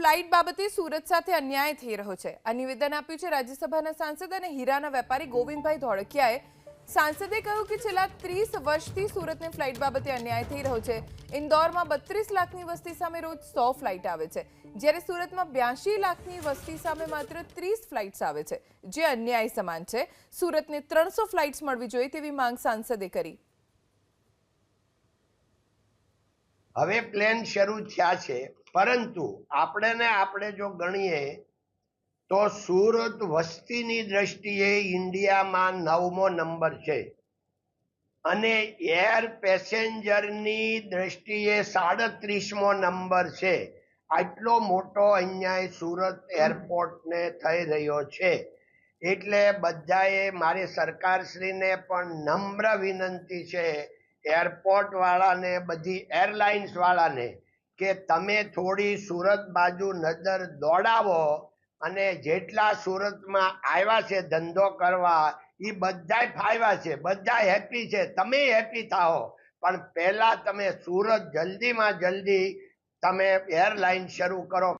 Flight બાબતે સુરત સાથે અન્યાય થઈ રહ્યો છે। આ નિવેદન આપ્યું છે રાજ્યસભાના સાંસદ અને હીરાના વેપારી ગોવિંદભાઈ ધોળકિયાએ। સાંસદે કહ્યું કે છેલ્લા 30 વર્ષથી સુરતને ફ્લાઇટ બાબતે અન્યાય થઈ રહ્યો છે। ઇન્દોરમાં 32 લાખની વસ્તી સામે રોજ 100 ફ્લાઇટ આવે છે, જ્યારે સુરતમાં 82 લાખની વસ્તી સામે માત્ર 30 ફ્લાઇટ્સ આવે છે, જે અન્યાય સમાન છે। સુરતને 300 ફ્લાઇટ્સ મળવી જોઈએ તેવી માંગ સાંસદે કરી। હવે પ્લેન શરૂ થયા છે, પરંતુ આપણે જો ગણીએ તો સુરત વસ્તીની દ્રષ્ટિએ ઇન્ડિયામાં 9મો નંબર છે અને એર પેસેન્જરની દ્રષ્ટિએ 37મો નંબર છે। આટલો મોટો અન્યાય સુરત એરપોર્ટને થઈ રહ્યો છે, એટલે બધાએ મારી સરકારશ્રીને પણ નમ્ર વિનંતી છે, એરપોર્ટ વાળાને, બધી એરલાઇન્સ વાળાને, કે તમે થોડી સુરત બાજુ નજર દોડાવો અને જેટલા સુરતમાં આવ્યા છે ધંધો કરવા એ બધાય ફાવ્યા છે, બધા હેપી છે, તમે હેપી થાઓ, પણ પહેલા તમે સુરત જલ્દીમાં જલ્દી તમે એરલાઇન શરૂ કરો।